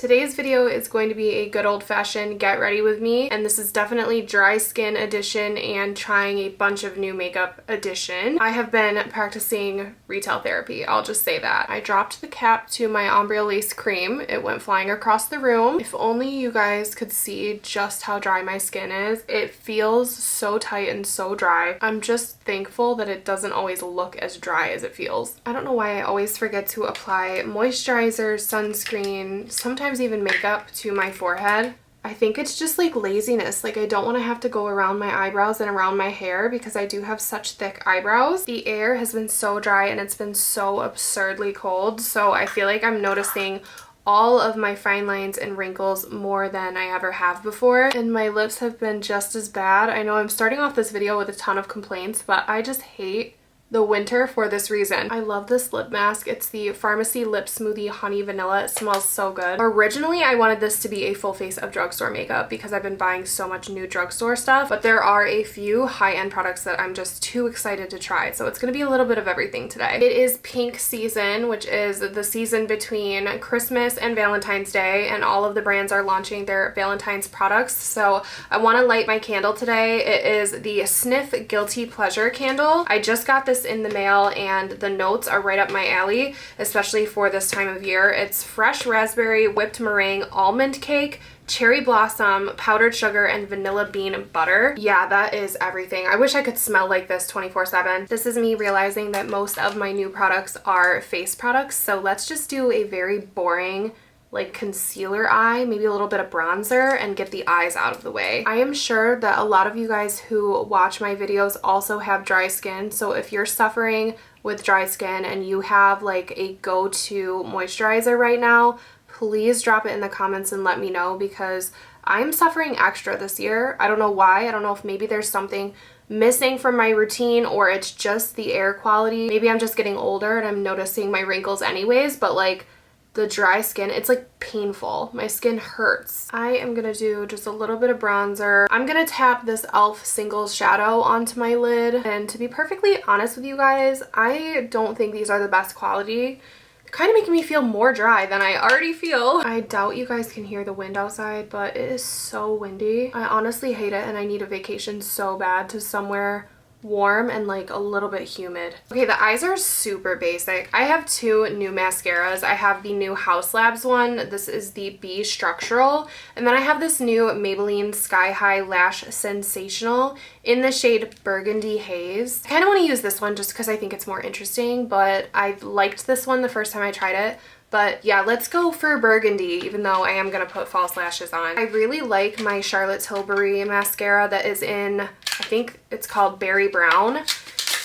Today's video is going to be a good old-fashioned get ready with me, and this is definitely dry skin edition and trying a bunch of new makeup edition. I have been practicing retail therapy, I'll just say that. I dropped the cap to my ombre lace cream. It went flying across the room. If only you guys could see just how dry my skin is. It feels so tight and so dry. I'm just thankful that it doesn't always look as dry as it feels. I don't know why I always forget to apply moisturizer, sunscreen, sometimes even makeup to my forehead. I think it's just like laziness. Like I don't want to have to go around my eyebrows and around my hair because I do have such thick eyebrows. The air has been so dry and it's been so absurdly cold, so I feel like I'm noticing all of my fine lines and wrinkles more than I ever have before, and my lips have been just as bad. I know I'm starting off this video with a ton of complaints, but I just hate the winter for this reason. I love this lip mask. It's the Pharmacy Lip Smoothie Honey Vanilla. It smells so good. Originally, I wanted this to be a full face of drugstore makeup because I've been buying so much new drugstore stuff, but there are a few high-end products that I'm just too excited to try, so it's gonna be a little bit of everything today. It is pink season, which is the season between Christmas and Valentine's Day, and all of the brands are launching their Valentine's products, so I wanna light my candle today. It is the Sniff Guilty Pleasure candle. I just got this in the mail and the notes are right up my alley, especially for this time of year. It's fresh raspberry, whipped meringue, almond cake, cherry blossom, powdered sugar, and vanilla bean butter. Yeah, that is everything. I wish I could smell like this 24/7. This is me realizing that most of my new products are face products, so let's just do a very boring like concealer eye, maybe a little bit of bronzer, and get the eyes out of the way. I am sure that a lot of you guys who watch my videos also have dry skin, so if you're suffering with dry skin and you have like a go-to moisturizer right now, please drop it in the comments and let me know, because I'm suffering extra this year. I don't know why. I don't know if maybe there's something missing from my routine or it's just the air quality. Maybe I'm just getting older and I'm noticing my wrinkles anyways, but like the dry skin, it's like painful. My skin hurts. I am gonna do just a little bit of bronzer. I'm gonna tap this e.l.f. Singles Shadow onto my lid, and to be perfectly honest with you guys, I don't think these are the best quality. They're kind of making me feel more dry than I already feel. I doubt you guys can hear the wind outside, but it is so windy. I honestly hate it, and I need a vacation so bad to somewhere warm and like a little bit humid. Okay, the eyes are super basic. I have two new mascaras. I have the new House Labs one. This is the B Structural, and then I have this new Maybelline Sky High Lash Sensational in the shade Burgundy Haze. I kind of want to use this one just because I think it's more interesting, but I liked this one the first time I tried it. But yeah, let's go for burgundy, even though I am going to put false lashes on. I really like my Charlotte Tilbury mascara that is in, I think it's called Berry Brown.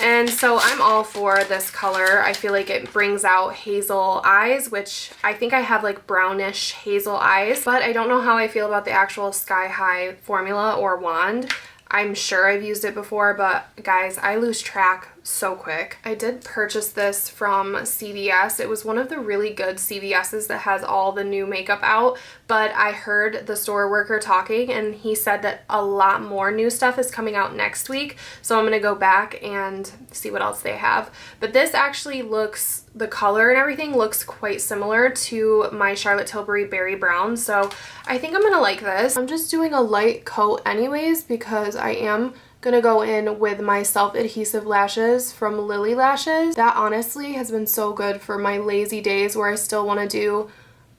And so I'm all for this color. I feel like it brings out hazel eyes, which I think I have like brownish hazel eyes. But I don't know how I feel about the actual Sky High formula or wand. I'm sure I've used it before, but guys, I lose track so quick. I did purchase this from CVS. It was one of the really good CVS's that has all the new makeup out, but I heard the store worker talking and he said that a lot more new stuff is coming out next week, so I'm gonna go back and see what else they have. But this actually looks, the color and everything looks quite similar to my Charlotte Tilbury Berry Brown, so I think I'm gonna like this. I'm just doing a light coat anyways because I am gonna go in with my self-adhesive lashes from Lily Lashes. That honestly has been so good for my lazy days where I still want to do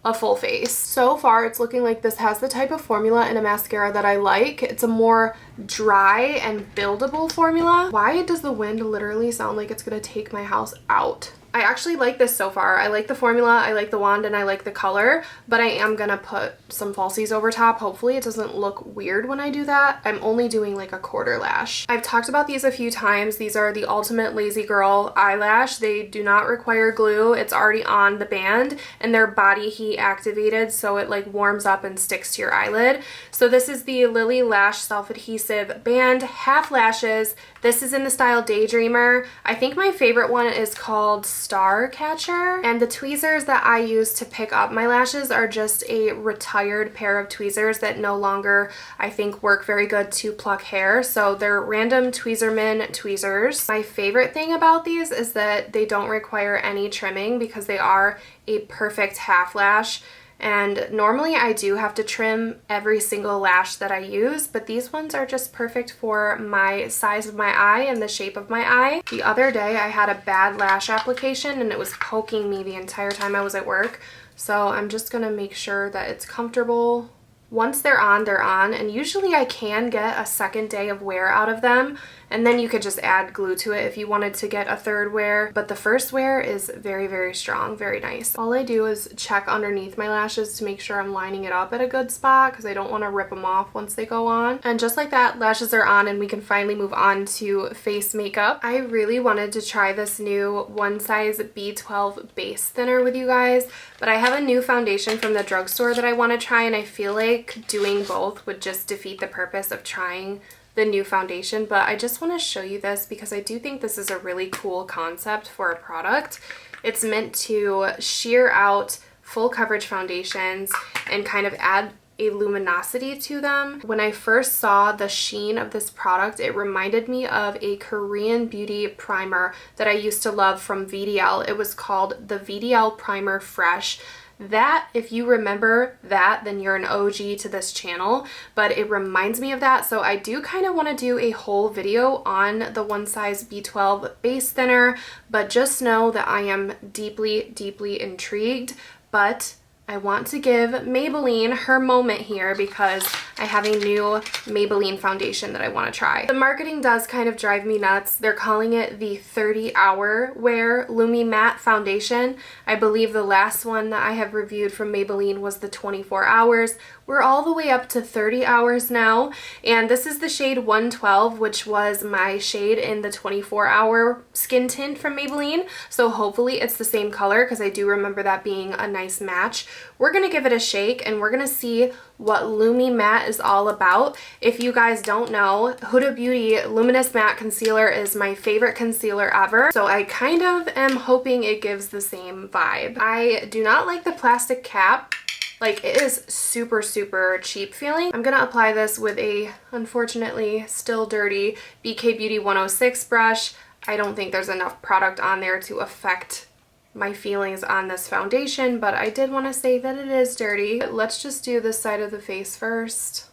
a full face. So far it's looking like this has the type of formula in a mascara that I like. It's a more dry and buildable formula. Why does the wind literally sound like it's gonna take my house out? I actually like this so far. I like the formula, I like the wand, and I like the color, but I am gonna put some falsies over top. Hopefully it doesn't look weird when I do that. I'm only doing like a quarter lash. I've talked about these a few times. These are the Ultimate Lazy Girl eyelash. They do not require glue. It's already on the band and they're body heat activated, so it like warms up and sticks to your eyelid. So this is the Lily Lash Self-Adhesive Band Half Lashes. This is in the style Daydreamer. I think my favorite one is called Star Catcher, and the tweezers that I use to pick up my lashes are just a retired pair of tweezers that no longer, I think, work very good to pluck hair, so they're random Tweezerman tweezers. My favorite thing about these is that they don't require any trimming because they are a perfect half lash. And normally I do have to trim every single lash that I use, but these ones are just perfect for my size of my eye and the shape of my eye. The other day I had a bad lash application and it was poking me the entire time I was at work. So I'm just gonna make sure that it's comfortable. Once they're on, and usually I can get a second day of wear out of them, and then you could just add glue to it if you wanted to get a third wear, but the first wear is very, very strong, very nice. All I do is check underneath my lashes to make sure I'm lining it up at a good spot because I don't want to rip them off once they go on. And just like that, lashes are on and we can finally move on to face makeup. I really wanted to try this new One Size B12 base thinner with you guys, but I have a new foundation from the drugstore that I want to try, and I feel like doing both would just defeat the purpose of trying the new foundation. But I just want to show you this because I do think this is a really cool concept for a product. It's meant to sheer out full coverage foundations and kind of add a luminosity to them. When I first saw the sheen of this product, it reminded me of a Korean beauty primer that I used to love from VDL. It was called the VDL Primer Fresh. That, if you remember that, then you're an OG to this channel, but it reminds me of that. So I do kind of want to do a whole video on the One Size B12 base thinner, but just know that I am deeply, deeply intrigued. But I want to give Maybelline her moment here because I have a new Maybelline foundation that I want to try. The marketing does kind of drive me nuts. They're calling it the 30-hour wear Lumi Matte Foundation. I believe the last one that I have reviewed from Maybelline was the 24 hours. We're all the way up to 30 hours now, and this is the shade 112, which was my shade in the 24-hour skin tint from Maybelline, so hopefully it's the same color because I do remember that being a nice match. We're going to give it a shake and we're going to see what Lumi Matte is all about. If you guys don't know, Huda Beauty Luminous Matte Concealer is my favorite concealer ever, so I kind of am hoping it gives the same vibe. I do not like the plastic cap. Like, it is super, super cheap feeling. I'm gonna apply this with a, unfortunately, still dirty BK Beauty 106 brush. I don't think there's enough product on there to affect my feelings on this foundation, but I did want to say that it is dirty. Let's just do this side of the face first.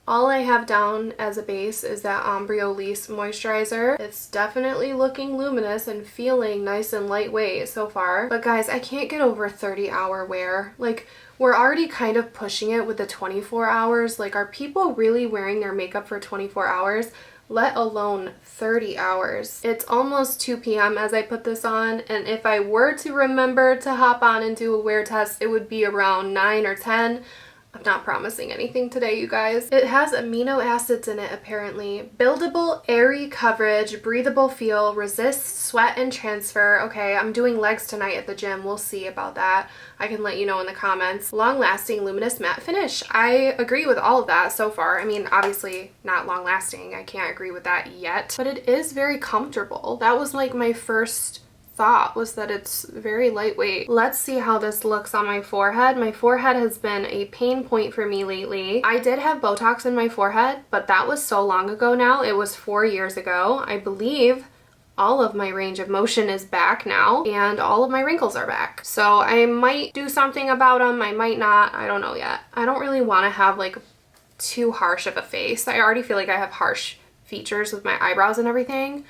All I have down as a base is that Ombre Elise moisturizer. It's definitely looking luminous and feeling nice and lightweight so far. But guys, I can't get over 30-hour wear. Like, we're already kind of pushing it with the 24 hours. Like, are people really wearing their makeup for 24 hours? Let alone 30 hours. It's almost 2 p.m. as I put this on, and if I were to remember to hop on and do a wear test, it would be around 9 or 10. I'm not promising anything today, you guys. It has amino acids in it, apparently. Buildable, airy coverage, breathable feel, resists sweat and transfer. Okay, I'm doing legs tonight at the gym. We'll see about that. I can let you know in the comments. Long-lasting, luminous matte finish. I agree with all of that so far. I mean, obviously not long-lasting. I can't agree with that yet. But it is very comfortable. That was like my first thought, was that it's very lightweight. Let's see how this looks on my forehead. My forehead has been a pain point for me lately. I did have Botox in my forehead, but that was so long ago now. It was 4 years ago. I believe all of my range of motion is back now and all of my wrinkles are back. So I might do something about them. I might not. I don't know yet. I don't really want to have like too harsh of a face. I already feel like I have harsh features with my eyebrows and everything.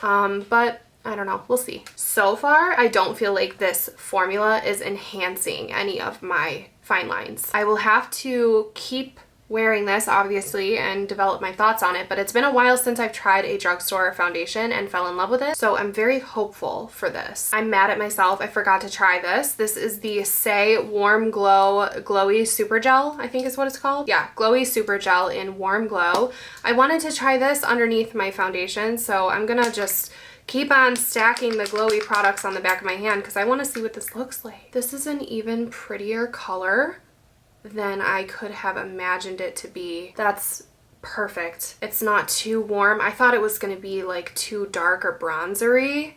But I don't know, we'll see. So far, I don't feel like this formula is enhancing any of my fine lines. I will have to keep wearing this, obviously, and develop my thoughts on it, but it's been a while since I've tried a drugstore foundation and fell in love with it, so I'm very hopeful for this. I'm mad at myself, I forgot to try this. This is the Say Warm Glow Glowy Super Gel, I think is what it's called. Yeah, Glowy Super Gel in Warm Glow. I wanted to try this underneath my foundation, so I'm gonna just keep on stacking the glowy products on the back of my hand because I want to see what this looks like. This is an even prettier color than I could have imagined it to be. That's perfect. It's not too warm. I thought it was going to be like too dark or bronzery,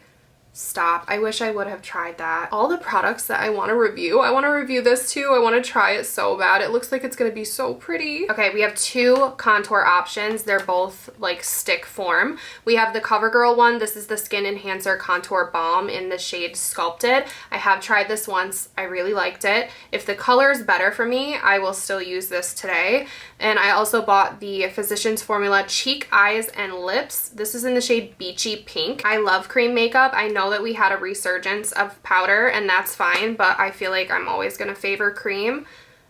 Stop. I wish I would have tried that. All the products that I want to review. I want to review this too. I want to try it so bad. It looks like it's going to be so pretty. Okay, we have two contour options. They're both like stick form. We have the CoverGirl one. This is the Skin Enhancer Contour Balm in the shade Sculpted. I have tried this once. I really liked it. If the color is better for me, I will still use this today. And I also bought the Physicians Formula Cheek, Eyes, and Lips. This is in the shade Beachy Pink. I love cream makeup. I know that we had a resurgence of powder, and that's fine, but I feel like I'm always going to favor cream.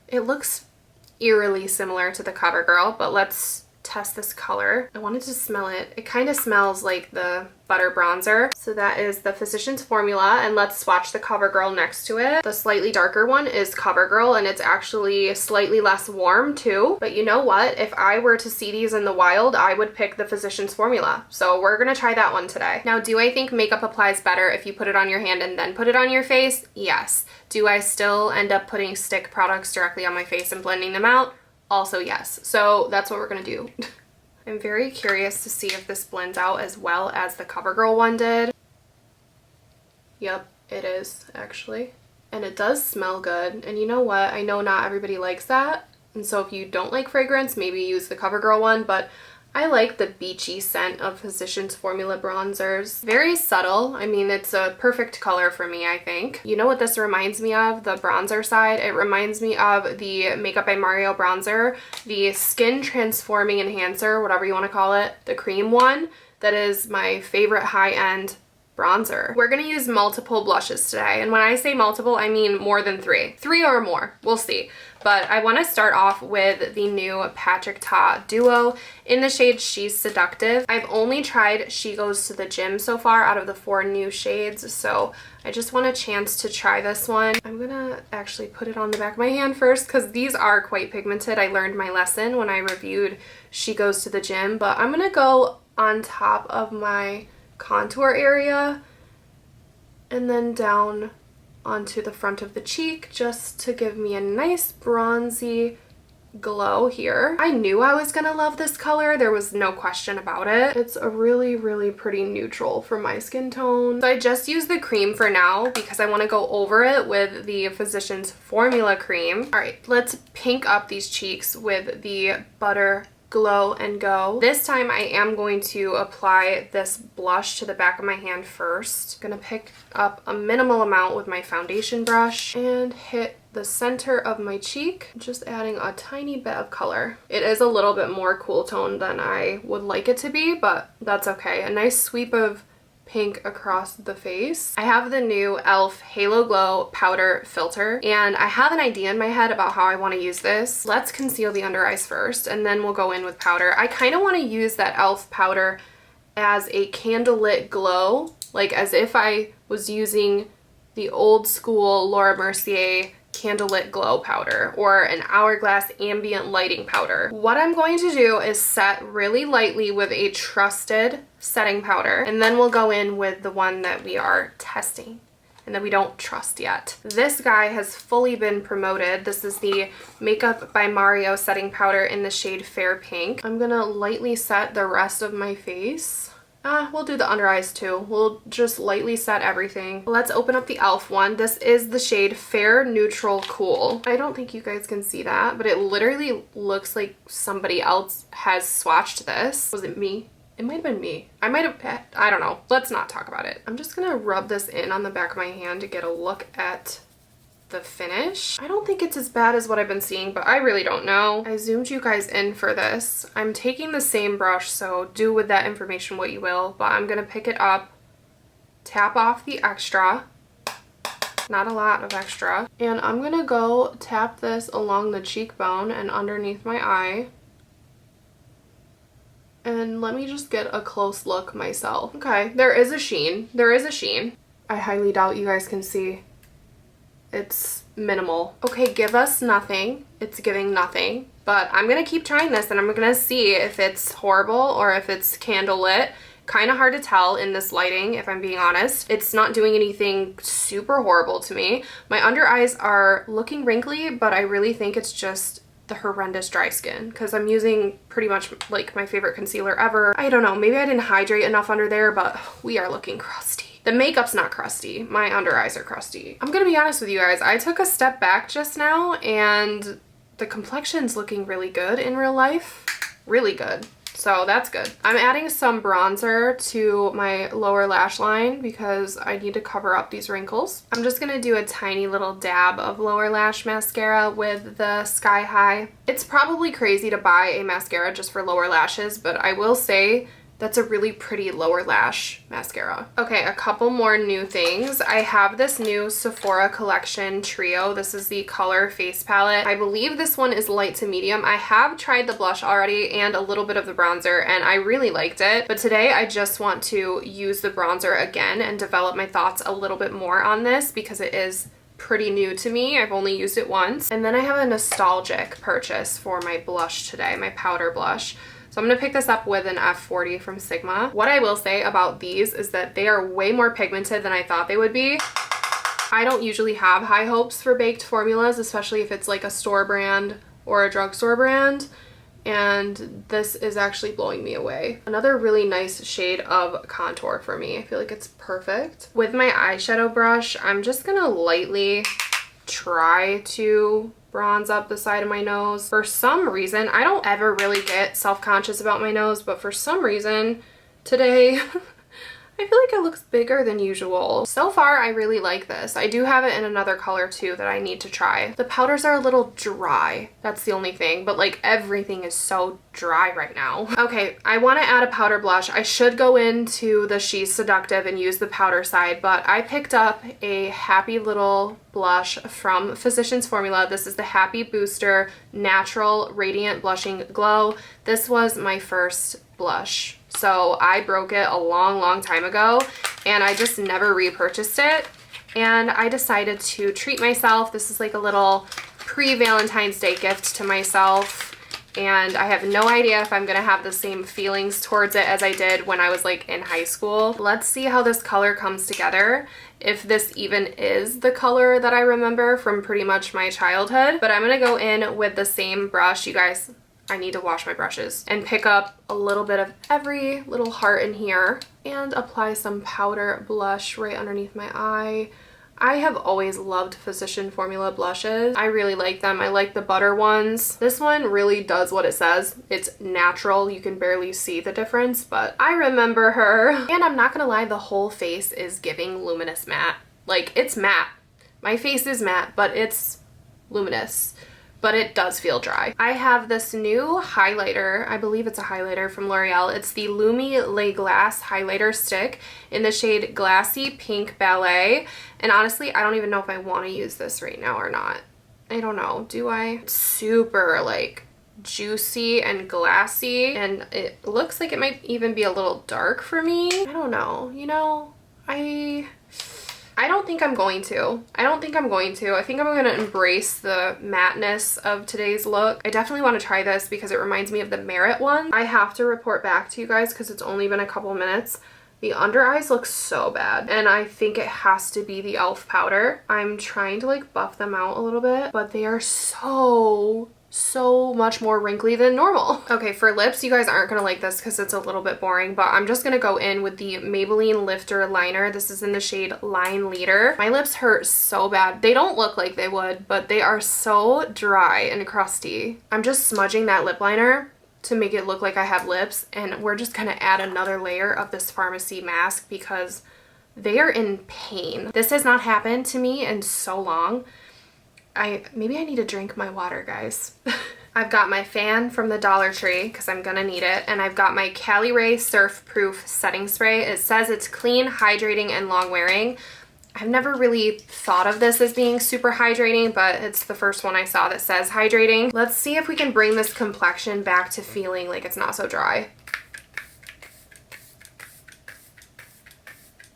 It looks eerily similar to the CoverGirl, but let's test this color. I wanted to smell it. It kind of smells like the butter bronzer. So that is the Physicians Formula, and let's swatch the CoverGirl next to it. The slightly darker one is CoverGirl, and it's actually slightly less warm too. But you know what? If I were to see these in the wild, I would pick the Physicians Formula. So we're gonna try that one today. Now, do I think makeup applies better if you put it on your hand and then put it on your face? Yes. Do I still end up putting stick products directly on my face and blending them out? Also yes. So that's what we're gonna do. I'm very curious to see if this blends out as well as the CoverGirl one did. Yep, it is actually. And it does smell good. And you know what? I know not everybody likes that. And so if you don't like fragrance, maybe use the CoverGirl one, but I like the beachy scent of Physicians Formula bronzers. Very subtle. I mean, it's a perfect color for me, I think. You know what this reminds me of? The bronzer side. It reminds me of the Makeup by Mario bronzer, the Skin Transforming Enhancer, whatever you want to call it, the cream one. That is my favorite high-end bronzer. We're gonna use multiple blushes today, and when I say multiple, I mean more than three. Three or more, we'll see. But I want to start off with the new Patrick Ta Duo in the shade She's Seductive. I've only tried She Goes to the Gym so far out of the 4 new shades, so I just want a chance to try this one. I'm gonna actually put it on the back of my hand first because these are quite pigmented. I learned my lesson when I reviewed She Goes to the Gym, but I'm gonna go on top of my contour area and then down onto the front of the cheek just to give me a nice bronzy glow here. I knew I was gonna love this color. There was no question about it. It's a really, really pretty neutral for my skin tone. So I just use the cream for now because I want to go over it with the Physicians Formula cream. All right, let's pink up these cheeks with the Butter Glow and Go. This time I am going to apply this blush to the back of my hand first. I'm gonna pick up a minimal amount with my foundation brush and hit the center of my cheek, just adding a tiny bit of color. It is a little bit more cool tone than I would like it to be, but that's okay. A nice sweep of pink across the face. I have the new e.l.f. Halo Glow Powder Filter, and I have an idea in my head about how I want to use this. Let's conceal the under eyes first, and then we'll go in with powder. I kind of want to use that e.l.f. powder as a candlelit glow, like as if I was using the old school Laura Mercier candlelit glow powder or an Hourglass ambient lighting powder. What I'm going to do is set really lightly with a trusted setting powder, and then we'll go in with the one that we are testing and that we don't trust yet. This guy has fully been promoted. This is the Makeup by Mario setting powder in the shade Fair Pink. I'm gonna lightly set the rest of my face. We'll do the under eyes too. We'll just lightly set everything. Let's open up the e.l.f. one. This is the shade Fair Neutral Cool. I don't think you guys can see that, but it literally looks like somebody else has swatched this. Was it me? It might have been me. I might have, I don't know. Let's not talk about it. I'm just gonna rub this in on the back of my hand to get a look at the finish. I don't think it's as bad as what I've been seeing, but I really don't know. I zoomed you guys in for this. I'm taking the same brush, so do with that information what you will, but I'm gonna pick it up, tap off the extra, not a lot of extra, and I'm gonna go tap this along the cheekbone and underneath my eye. And let me just get a close look myself. Okay, there is a sheen. There is a sheen. I highly doubt you guys can see. It's minimal. Okay, give us nothing. It's giving nothing. But I'm gonna keep trying this and I'm gonna see if it's horrible or if it's candlelit. Kind of hard to tell in this lighting, if I'm being honest. It's not doing anything super horrible to me. My under eyes are looking wrinkly, but I really think it's just the horrendous dry skin because I'm using pretty much like my favorite concealer ever. I don't know, maybe I didn't hydrate enough under there, but we are looking crusty. The makeup's not crusty. My under eyes are crusty. I'm gonna be honest with you guys. I took a step back just now and the complexion's looking really good in real life. Really good. So that's good. I'm adding some bronzer to my lower lash line because I need to cover up these wrinkles. I'm just gonna do a tiny little dab of lower lash mascara with the Sky High. It's probably crazy to buy a mascara just for lower lashes, but I will say that's a really pretty lower lash mascara. Okay, a couple more new things. I have this new Sephora collection trio. This is the Color Face Palette. I believe this one is light to medium. I have tried the blush already and a little bit of the bronzer, and I really liked it. But today I just want to use the bronzer again and develop my thoughts a little bit more on this because it is pretty new to me. I've only used it once. And then I have a nostalgic purchase for my blush today, my powder blush. So I'm going to pick this up with an F40 from Sigma. What I will say about these is that they are way more pigmented than I thought they would be. I don't usually have high hopes for baked formulas, especially if it's like a store brand or a drugstore brand. And this is actually blowing me away. Another really nice shade of contour for me. I feel like it's perfect. With my eyeshadow brush, I'm just going to lightly try to bronze up the side of my nose. For some reason, I don't ever really get self-conscious about my nose, but for some reason today I feel like it looks bigger than usual. So far, I really like this. I do have it in another color too that I need to try. The powders are a little dry. That's the only thing, but like everything is so dry right now. Okay, I want to add a powder blush. I should go into the She's Seductive and use the powder side, but I picked up a Happy Little blush from Physicians Formula. This is the Happy Booster Natural Radiant Blushing Glow. This was my first blush. So I broke it a long time ago and I just never repurchased it. And I decided to treat myself. This is like a little pre-Valentine's Day gift to myself. And I have no idea if I'm gonna have the same feelings towards it as I did when I was like in high school. Let's see how this color comes together. If this even is the color that I remember from pretty much my childhood. But I'm gonna go in with the same brush. You guys, I need to wash my brushes and pick up a little bit of every little heart in here and apply some powder blush right underneath my eye. I have always loved Physician Formula blushes. I really like them. I like the butter ones. This one really does what it says. It's natural. You can barely see the difference, but I remember her. And I'm not gonna lie, the whole face is giving luminous matte. Like, it's matte. My face is matte, but it's luminous. But it does feel dry. I have this new highlighter. I believe it's a highlighter from L'Oreal. It's the Lumi Le Glace highlighter stick in the shade Glassy Pink Ballet. And honestly, I don't even know if I want to use this right now or not. I don't know. Do I? It's super like juicy and glassy, and it looks like it might even be a little dark for me. I don't know. You know, I don't think I'm going to. I think I'm going to embrace the matteness of today's look. I definitely want to try this because it reminds me of the Merit one. I have to report back to you guys because it's only been a couple minutes. The under eyes look so bad, and I think it has to be the e.l.f. powder. I'm trying to like buff them out a little bit, but they are so much more wrinkly than normal. Okay, for lips, you guys aren't gonna like this because it's a little bit boring, but I'm just gonna go in with the Maybelline Lifter Liner. This is in the shade Line Leader. My lips hurt so bad. They don't look like they would, but they are so dry and crusty. I'm just smudging that lip liner to make it look like I have lips, and we're just gonna add another layer of this Pharmacy mask because they are in pain. This has not happened to me in so long. Maybe I need to drink my water, guys. I've got my fan from the Dollar Tree because I'm gonna need it, and I've got my Cali Ray Surf Proof Setting Spray. It says it's clean, hydrating, and long wearing. I've never really thought of this as being super hydrating, but it's the first one I saw that says hydrating. Let's see if we can bring this complexion back to feeling like it's not so dry.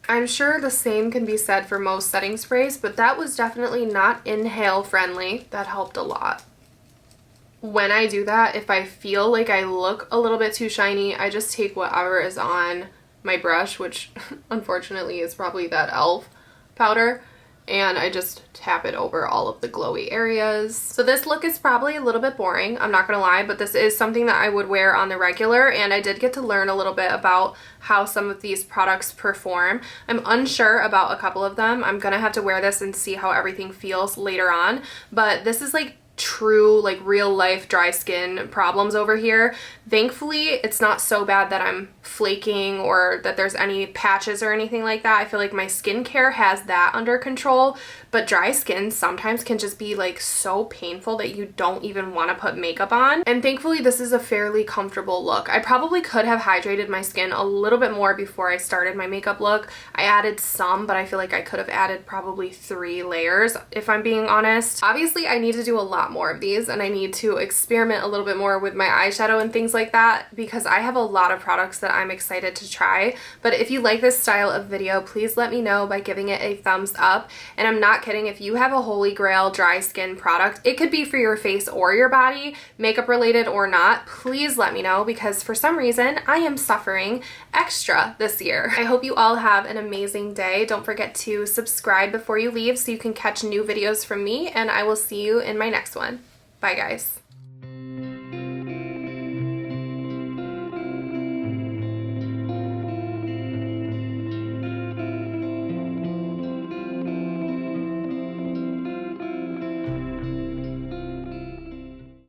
I'm sure the same can be said for most setting sprays, but that was definitely not inhale friendly. That helped a lot. When I do that, if I feel like I look a little bit too shiny, I just take whatever is on my brush, which unfortunately is probably that e.l.f. powder, and I just tap it over all of the glowy areas. So this look is probably a little bit boring, I'm not gonna lie, but this is something that I would wear on the regular, and I did get to learn a little bit about how some of these products perform. I'm unsure about a couple of them. I'm gonna have to wear this and see how everything feels later on, but this is like true, like real life dry skin problems over here. Thankfully, it's not so bad that I'm flaking or that there's any patches or anything like that. I feel like my skincare has that under control, but dry skin sometimes can just be like so painful that you don't even want to put makeup on. And thankfully, this is a fairly comfortable look. I probably could have hydrated my skin a little bit more before I started my makeup look. I added some, but I feel like I could have added probably 3 layers if I'm being honest. Obviously, I need to do a lot more of these, and I need to experiment a little bit more with my eyeshadow and things like that, because I have a lot of products that I'm excited to try. But if you like this style of video, please let me know by giving it a thumbs up. And I'm not kidding, if you have a holy grail dry skin product, it could be for your face or your body, makeup related or not, please let me know, because for some reason I am suffering extra this year. I hope you all have an amazing day. Don't forget to subscribe before you leave so you can catch new videos from me, and I will see you in my next one. Bye guys.